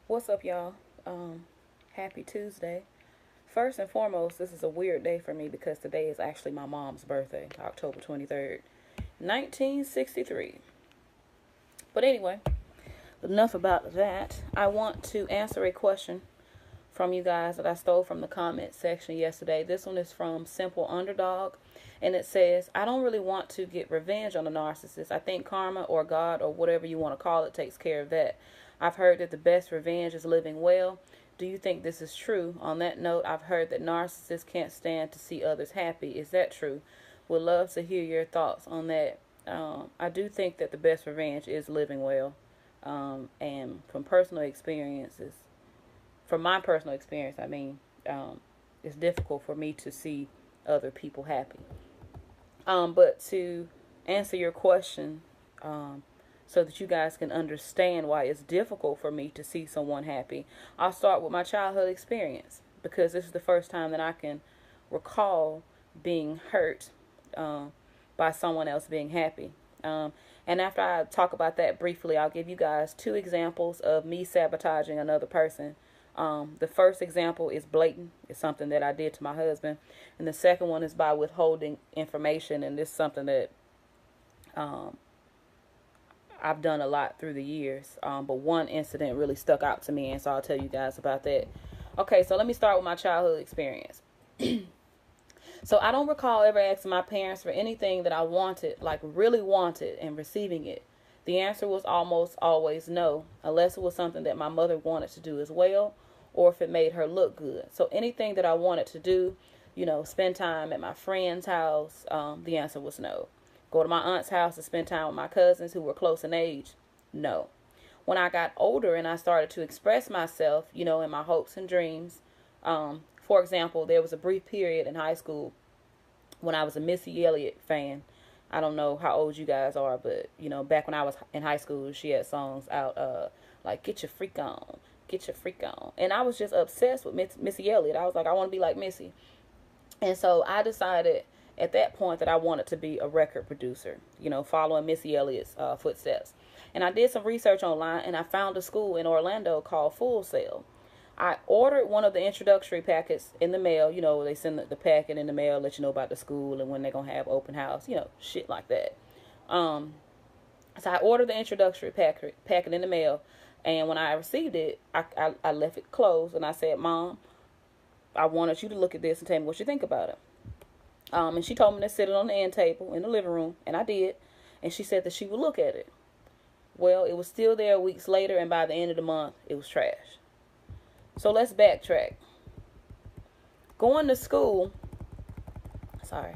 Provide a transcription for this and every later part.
What's up, y'all? Happy Tuesday. First and foremost, this is a weird day for me because today is actually my mom's birthday, October 23rd, 1963. But anyway, enough about that. I want to answer a question from you guys that I stole from the comment section yesterday. This one is from Simple Underdog, and it says, I don't really want to get revenge on the narcissist. I think karma or God or whatever you want to call it takes care of that. I've heard that the best revenge is living well. Do you think this is true? On that note, I've heard that narcissists can't stand to see others happy. Is that true? Would love to hear your thoughts on that. I do think that the best revenge is living well. And from my personal experience, it's difficult for me to see other people happy. But to answer your question, so that you guys can understand why it's difficult for me to see someone happy, I'll start with my childhood experience because this is the first time that I can recall being hurt by someone else being happy. And after I talk about that briefly, I'll give you guys two examples of me sabotaging another person. The first example is blatant. It's something that I did to my husband. And the second one is by withholding information. And this is something that I've done a lot through the years. But one incident really stuck out to me, and so I'll tell you guys about that. Okay, so let me start with my childhood experience. So I don't recall ever asking my parents for anything that I wanted, like really wanted, and receiving it. The answer was almost always no, unless it was something that my mother wanted to do as well, or if it made her look good. So anything that I wanted to do, spend time at my friend's house, the answer was no. Go to my aunt's house to spend time with my cousins who were close in age, no. When I got older and I started to express myself, in my hopes and dreams, for example, there was a brief period in high school when I was a Missy Elliott fan. I don't know how old you guys are, but, back when I was in high school, she had songs out like Get Your Freak On, Get Your Freak On. And I was just obsessed with Missy Elliott. I was like, I want to be like Missy. And so I decided at that point that I wanted to be a record producer, following Missy Elliott's footsteps. And I did some research online, and I found a school in Orlando called Full Sail. I ordered one of the introductory packets in the mail. They send the packet in the mail, let you know about the school and when they're going to have open house, shit like that. So I ordered the introductory packet in the mail, and when I received it, I left it closed, and I said, Mom, I wanted you to look at this and tell me what you think about it. And she told me to sit it on the end table in the living room, and I did. And she said that she would look at it. Well, it was still there weeks later, and by the end of the month, it was trash. So let's backtrack. Going to school, hold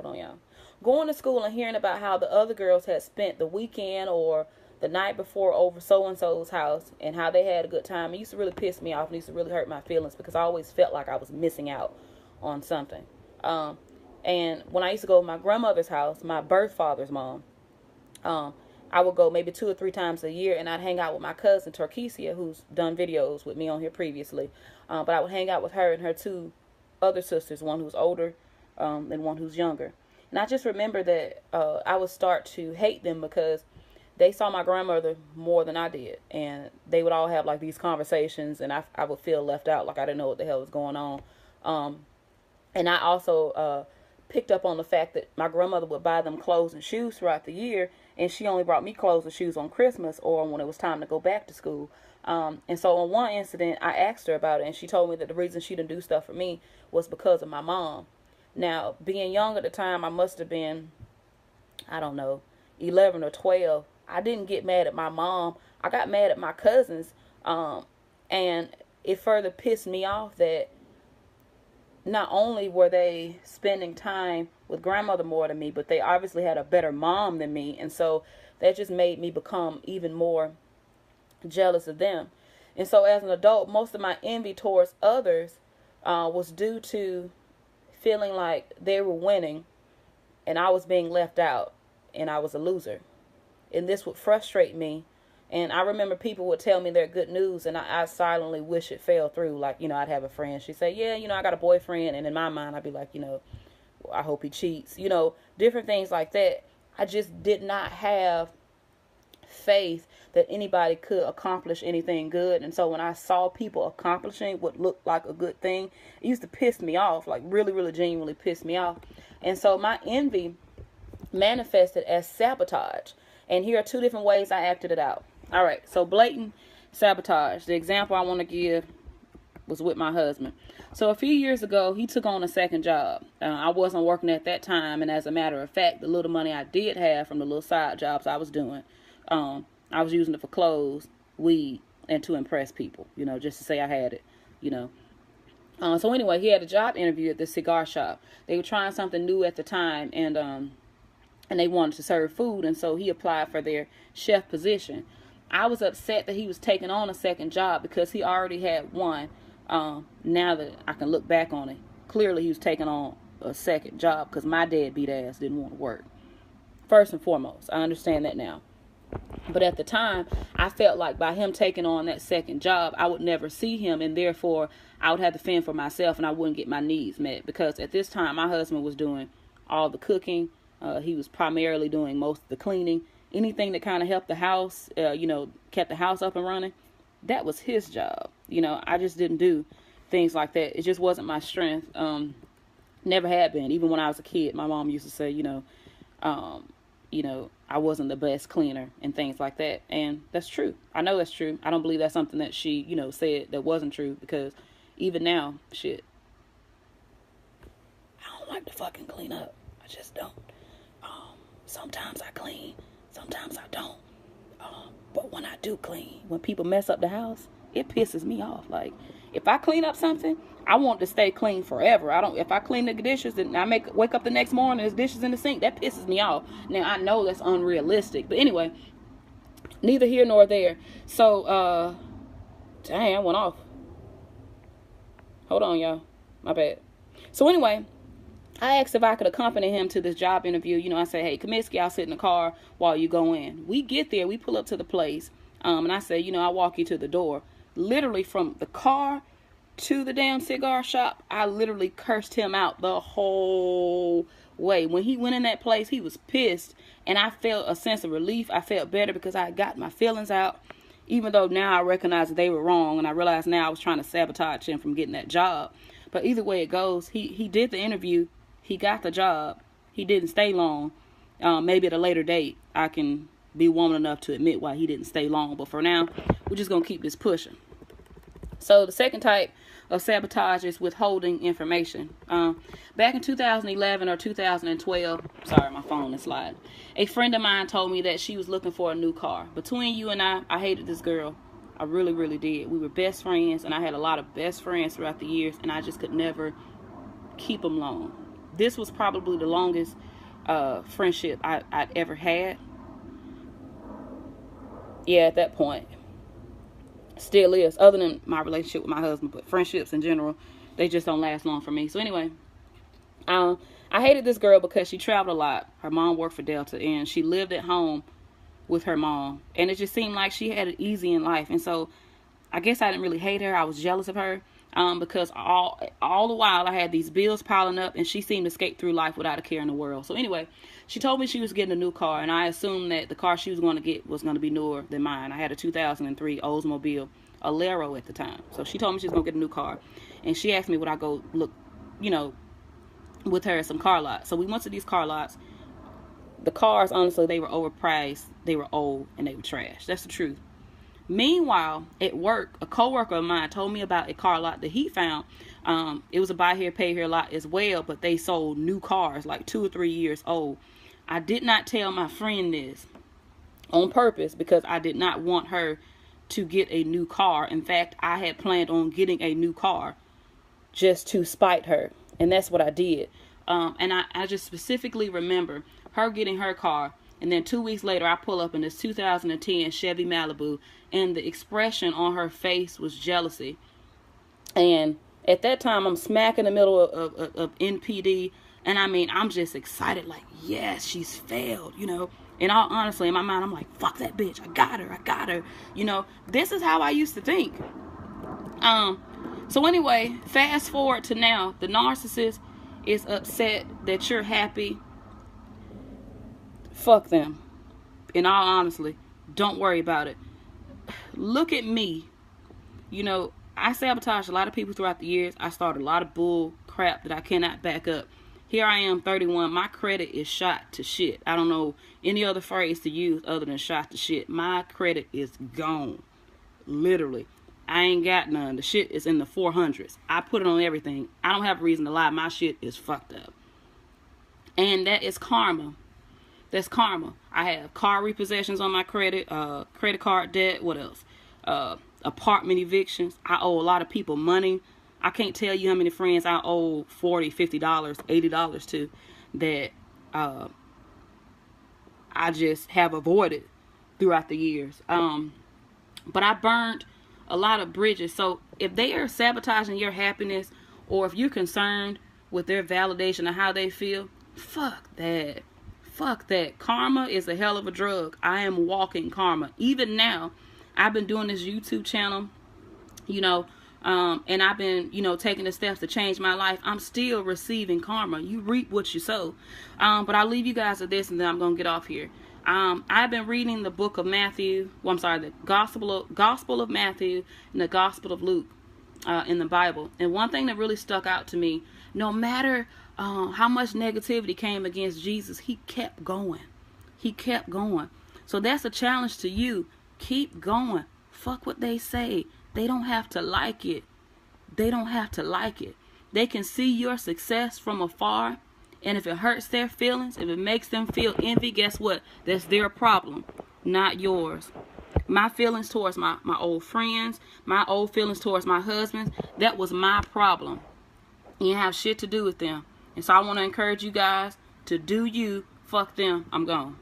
on, y'all. Going to school and hearing about how the other girls had spent the weekend or the night before over so-and-so's house and how they had a good time, it used to really piss me off and used to really hurt my feelings because I always felt like I was missing out on something. And when I used to go to my grandmother's house, my birth father's mom, I would go maybe 2 or 3 times a year, and I'd hang out with my cousin Torquesia, who's done videos with me on here previously. But I would hang out with her and her 2 other sisters, one who's older and one who's younger. And I just remember that I would start to hate them because they saw my grandmother more than I did. And they would all have like these conversations, and I would feel left out, like I didn't know what the hell was going on. And I also picked up on the fact that my grandmother would buy them clothes and shoes throughout the year, and she only brought me clothes and shoes on Christmas or when it was time to go back to school. And so on one incident, I asked her about it, and she told me that the reason she didn't do stuff for me was because of my mom. Now, being young at the time, I must have been, 11 or 12. I didn't get mad at my mom. I got mad at my cousins, and it further pissed me off that not only were they spending time with grandmother more than me, but they obviously had a better mom than me. And so that just made me become even more jealous of them. And so as an adult, most of my envy towards others was due to feeling like they were winning and I was being left out and I was a loser. And this would frustrate me. And I remember people would tell me their good news, and I silently wish it fell through. Like, I'd have a friend. She'd say, yeah, I got a boyfriend. And in my mind, I'd be like, I hope he cheats. Different things like that. I just did not have faith that anybody could accomplish anything good. And so when I saw people accomplishing what looked like a good thing, it used to piss me off, like really, really genuinely piss me off. And so my envy manifested as sabotage. And here are two different ways I acted it out. All right, so blatant sabotage. The example I want to give was with my husband. So a few years ago, he took on a second job. I wasn't working at that time, and as a matter of fact, the little money I did have from the little side jobs I was doing, I was using it for clothes, weed, and to impress people, you know, just to say I had it, you know. So anyway, he had a job interview at the cigar shop. They were trying something new at the time, and they wanted to serve food, and so he applied for their chef position. I was upset that he was taking on a second job because he already had one. Now that I can look back on it, clearly he was taking on a second job because my deadbeat ass didn't want to work. First and foremost, I understand that now. But at the time, I felt like by him taking on that second job, I would never see him, and therefore I would have to fend for myself and I wouldn't get my needs met. Because at this time, my husband was doing all the cooking. He was primarily doing most of the cleaning. Anything that kind of helped the house, you know, kept the house up and running, that was his job. You know, I just didn't do things like that. It just wasn't my strength. Never had been. Even when I was a kid, my mom used to say, you know, I wasn't the best cleaner and things like that. And that's true. I know that's true. I don't believe that's something that she, you know, said that wasn't true, because even now, shit, I don't like to fucking clean up. I just don't. Sometimes I clean, sometimes I don't. But when I do clean, when people mess up the house, it pisses me off. Like, if I clean up something, I want to stay clean forever. If I clean the dishes and I wake up the next morning, there's dishes in the sink, that pisses me off. Now, I know that's unrealistic. But anyway, neither here nor there. So, dang, I went off. Hold on, y'all. My bad. So anyway, I asked if I could accompany him to this job interview. You know, I said, hey, Comiskey, I'll sit in the car while you go in. We get there. We pull up to the place. And I said, you know, I'll walk you to the door. Literally from the car to the damn cigar shop, I literally cursed him out the whole way. When he went in that place, he was pissed. And I felt a sense of relief. I felt better because I got my feelings out. Even though now I recognize that they were wrong. And I realize now I was trying to sabotage him from getting that job. But either way it goes, he did the interview. He got the job. He didn't stay long. Maybe at a later date, I can be woman enough to admit why he didn't stay long. But for now, we're just going to keep this pushing. So the second type of sabotage is withholding information. Back in 2011 or 2012, sorry, my phone is sliding. A friend of mine told me that she was looking for a new car. Between you and I hated this girl. I really, really did. We were best friends, and I had a lot of best friends throughout the years, and I just could never keep them long. This was probably the longest friendship I'd ever had. Yeah, at that point. Still is, other than my relationship with my husband. But friendships in general, they just don't last long for me. So anyway, I hated this girl because she traveled a lot. Her mom worked for Delta, and she lived at home with her mom. And it just seemed like she had it easy in life. And so I guess I didn't really hate her. I was jealous of her. Because all the while I had these bills piling up, and she seemed to skate through life without a care in the world. So anyway, she told me she was getting a new car, and I assumed that the car she was going to get was going to be newer than mine. I had a 2003 Oldsmobile Alero at the time. So she told me she was going to get a new car, and she asked me would I go look, you know, with her at some car lots. So we went to these car lots. The cars, honestly, they were overpriced, they were old, and they were trash. That's the truth. Meanwhile, at work, a coworker of mine told me about a car lot that he found. It was a buy here, pay here lot as well, but they sold new cars, like 2 or 3 years old. I did not tell my friend this on purpose because I did not want her to get a new car. In fact, I had planned on getting a new car just to spite her, and that's what I did. And I just specifically remember her getting her car. And then 2 weeks later, I pull up in this 2010 Chevy Malibu, and the expression on her face was jealousy. And at that time, I'm smack in the middle of NPD, and I mean, I'm just excited, like, yes, she's failed, you know. And all honestly, in my mind, I'm like, fuck that bitch, I got her, you know. This is how I used to think. So anyway, fast forward to now, the narcissist is upset that you're happy. Fuck them. In all honesty, Don't worry about it. Look at me. You know, I sabotaged a lot of people throughout the years. I started a lot of bull crap that I cannot back up. Here I am, 31. My credit is shot to shit. I don't know any other phrase to use other than shot to shit. My credit is gone. Literally. I ain't got none. The shit is in the 400s. I put it on everything. I don't have a reason to lie. My shit is fucked up. And that is karma. That's karma. I have car repossessions on my credit, credit card debt. What else? Apartment evictions. I owe a lot of people money. I can't tell you how many friends I owe $40, $50, $80 to that I just have avoided throughout the years. But I burned a lot of bridges. So if they are sabotaging your happiness, or if you're concerned with their validation of how they feel, fuck that. Fuck that. Karma is a hell of a drug. I am walking karma. Even now, I've been doing this YouTube channel, you know, and I've been, you know, taking the steps to change my life. I'm still receiving karma. You reap what you sow. But I'll leave you guys with this, and then I'm going to get off here. I've been reading the book of Matthew. Well, I'm sorry, the Gospel of Matthew and the Gospel of Luke in the Bible. And one thing that really stuck out to me, no matter how much negativity came against Jesus, he kept going. He kept going. So that's a challenge to you. Keep going. Fuck what they say. They don't have to like it. They don't have to like it. They can see your success from afar. And if it hurts their feelings, if it makes them feel envy, guess what? That's their problem, not yours. My feelings towards my old friends, my old feelings towards my husband, that was my problem. You didn't have shit to do with them. And so I want to encourage you guys to do you. Fuck them. I'm gone.